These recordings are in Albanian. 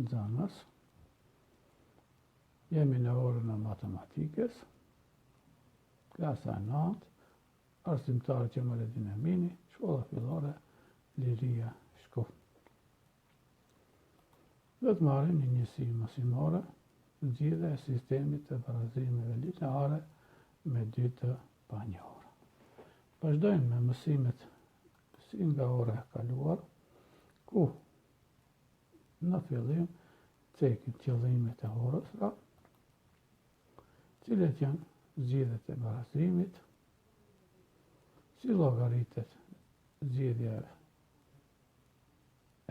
Nxënës, jemi në orën e matematikës, klasa e 9, arsimtari Qemalettin Emini, shkolla fillore Liria Shkup. Do të marrim një njësi mësimore, zgjidhja e sistemit të barazimeve lineare me dy të panjohura. Vazhdojmë me mësimet si nga ora e kaluar, ku në fillim cekim qëllimet e orës ra, cilet janë zgjidhjet e barazimit, si llogaritet zgjidhja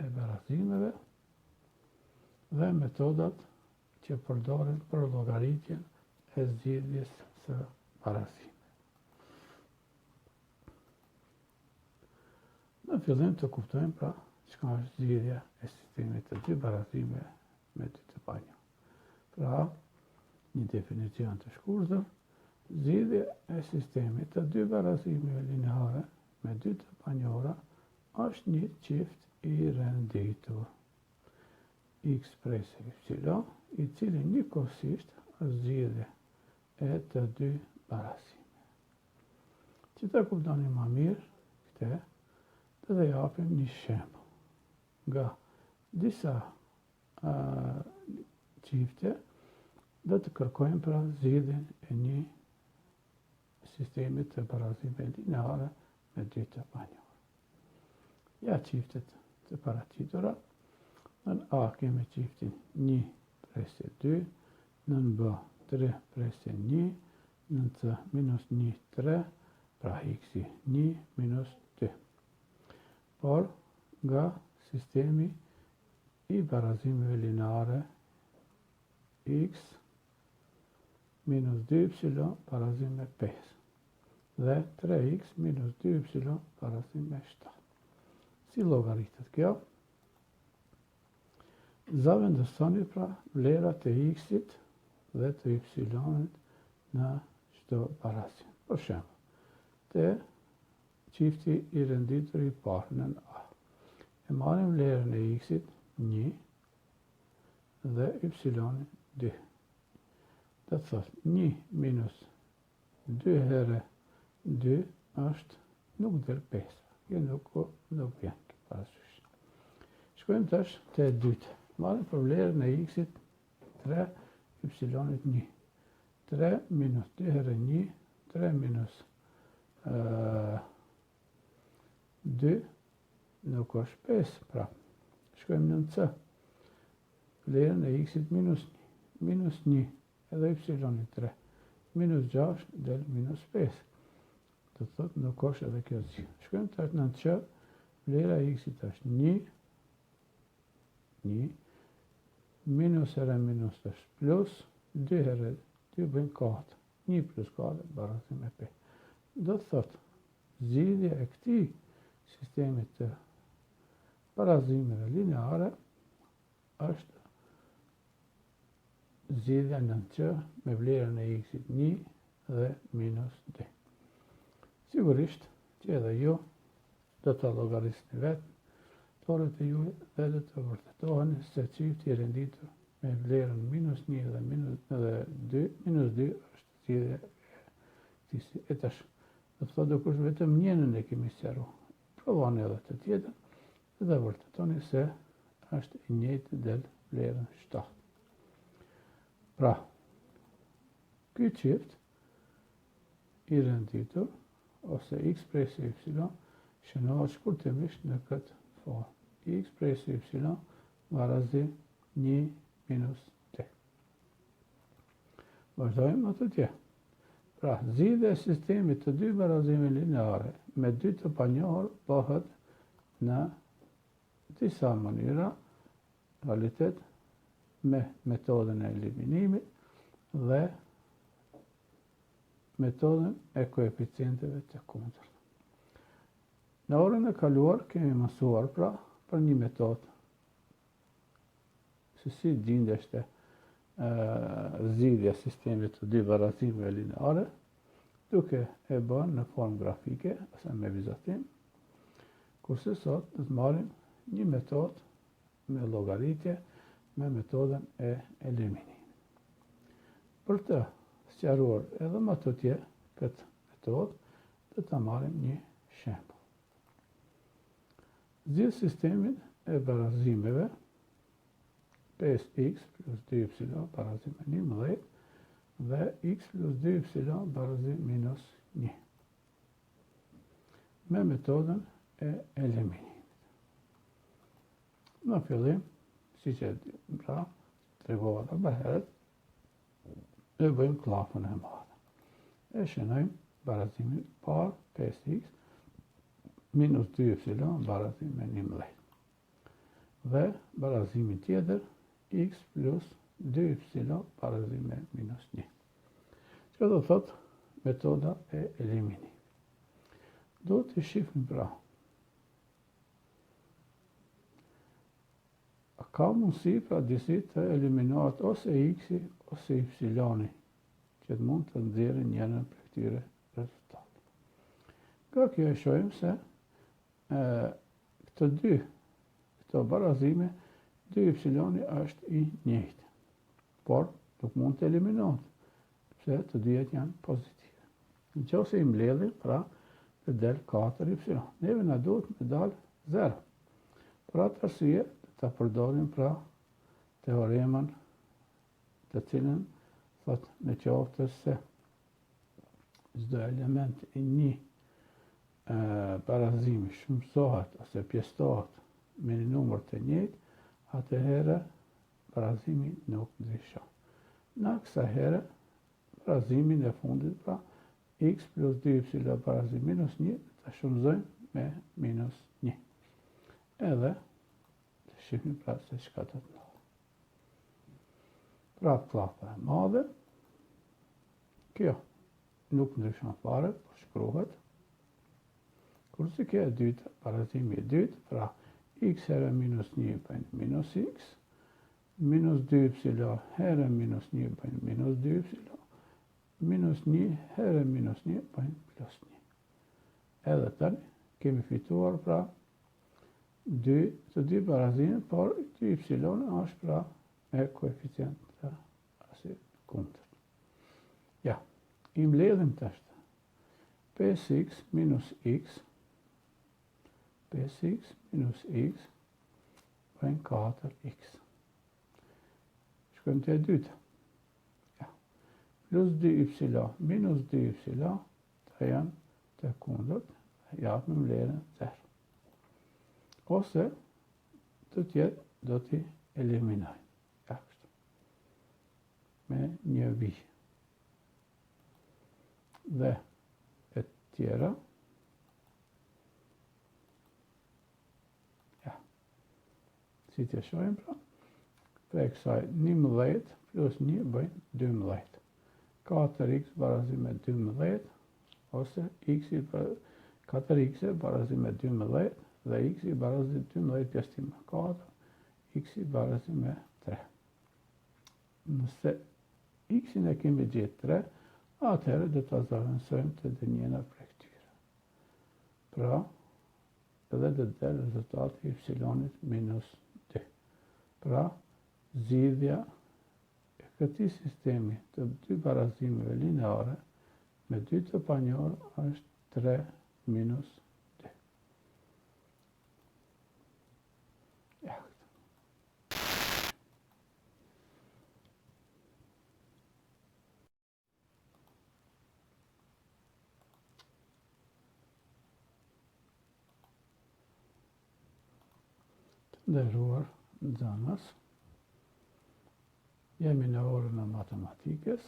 e barazimeve dhe metodat që përdoren për llogaritjen e zgjidhjes së barazimit. Në fillim të kuptojmë pra çka është zgjidhja e sistemit të dy barazimeve me dy të panjohura. Pra, një definicion të shkurtër, zgjidhja e sistemit të dy barazimeve lineare me dy të panjohura është një qift i renditur x presë y, i cili njëkohësisht është zgjidhje e të dy barazimeve. Që ta kuptoni më mirë këtë, të dhe japim një shembull. Nga disa qifte dhe të kërkojmë pra zgjidhjen e një sistemi të barazimeve lineare me dy të panjohura. Ja qiftet të paraqitura. Nën A kemi qiftin 1 presje 2, nën B 3 presje 1, nën C minus 1, 3, pra x 1 minus 2. Por nga sistemi i barazimeve lineare x minus 2y barazim me 5 dhe 3x minus 2y barazim me 7. Si llogaritet kjo? Zavendësoni pra vlerat e x-it dhe të y-it në çdo barazim. Për shembull, te qifti i renditur i parë në A. E marrim vlerën e x-it 1 dhe y-in 2. Do të thotë 1 minus 2 herë 2 është nuk del 5. Kjo nuk vjen parasysh. Shkojmë tash te e dytë. Marrim për vlerën e x-it 3, y-it 1. 3 minus 2 herë 1, 3 minus 2 nuk është 5, pra. Shkojmë në C. Vlerën e x-it minus 1, minus 1 edhe y-it 3. Minus 6 del minus 5. Do të thotë nuk është edhe kjo zgjidhje. Shkojmë tash në Q. Vlera e x-it është 1, minus herë minus është plus, 2 herë 2 bëjnë 4. 1 plus 4 barazim me 5. Do të thotë, zgjidhja e këtij sistemi të barazimeve lineare është zgjidhja në Q me vlerën e x-it 1 dhe minus 2. Sigurisht që edhe ju do të llogarisni vetë torët e juaj dhe do të vërtetoheni se qifti i renditur me vlerën minus 1 dhe minus 2 është zgjidhja e tash. Do të thotë kush vetëm njënën e kemi sqaruar. Provoni edhe të tjetër dhe vërtetoni se është i njëjtë del vlerën 7. Pra, ky qift i renditur ose x presë y shënohet shkurtimisht në këtë formë. X presë y barazim 1 minus 2. Vazhdojmë më të tjerë. Pra, zgjidhja e sistemit të dy barazimeve lineare me dy të panjohur bëhet në disa mënyra, realitet me metodën e eliminimit dhe metodën e koeficienteve të kundërt. Në orën e kaluar kemi mësuar pra për një metodë se si gjendeshte zgjidhja e sistemit të dy barazimeve lineare, duke e bërë në formë grafike ose me vizatim, kurse sot do të marrim një metodë me llogaritje me metodën e eliminimit. Për të sqaruar edhe më të tjerë këtë metodë, do ta marrim një shembull. Zgjidh sistemin e barazimeve 5x plus 2y barazim me 11 dhe x plus 2y barazim minus 1 me metodën e eliminimit. Në fillim, siç e pra tregova edhe më herët, e bëjmë kllafën e madhe. E shënojmë barazimin parë 5x minus 2y barazim me 11 dhe barazimin tjetër x plus 2y barazim me minus 1. Që do thot metoda e eliminimit. Do të shifrim pra. A ka mundësi pra disi të eliminohet ose x-i ose y-i që të mund të nxjerrin njërin prej këtyre rezultateve. Nga kjo e shohim se këto barazime 2y është i njëjtë, por nuk mund të eliminohet, pse të dyjet janë pozitive. Nëse i mbledhim, pra të del 4y. Neve na duhet me dal 0. Për atë arsye ta përdorim pra teoremën të cilën thot në qoftë se çdo element i një barazimi shumësohet ose pjesëtohet me një numër të njëjtë, atëherë barazimi nuk ndryshon. Në kësaj herë barazimin e fundit pra x plus 2y barazim minus 1 ta shumëzojmë me minus 1. Edhe të shihim pra se çka do të ndodhë. Pra kllafa e madhe, kjo nuk ndryshon fare, por shkruhet. Kurse kjo e dyta, barazimi i dytë, pra x herë minus 1 bëjnë minus x, minus 2y herë minus 1 bëjnë minus 2y, minus 1 herë minus 1 bëjnë plus 1. Edhe tani kemi fituar pra të dy barazime, por 2y është pra me koeficient të asit kundërt. Ja, i mbledhim tash 5x minus x, 5x minus x bëjnë 4x. Shkojmë të e dyta. Ja. Plus 2y minus 2y të janë të kundërt, japim vlerën 0. Ose të tjetë do t'i eliminojmë. Ja, kështu. Me një vi. Dhe e tjera, si të shohim pra, prej kësaj 11 plus 1 bëjnë 12. 4x barazim me 12, ose 4x barazim me 12, dhe x i barazim 12 pjesëtim me 4, x i barazim me 3. Nëse x-in e kemi gjetë 3, atëherë do të zavendësojmë të dhe njëna prej këtyre. Pra, edhe dhe del rezultati y minus 2. Pra, zgjidhja e këtij sistemi të dy barazimeve lineare me dy të panjohur është 3 minus 2. Ja. Të nderuar nxënës, jemi në orën e matematikës,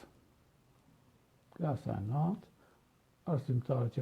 klasa e 9, arsimtarët që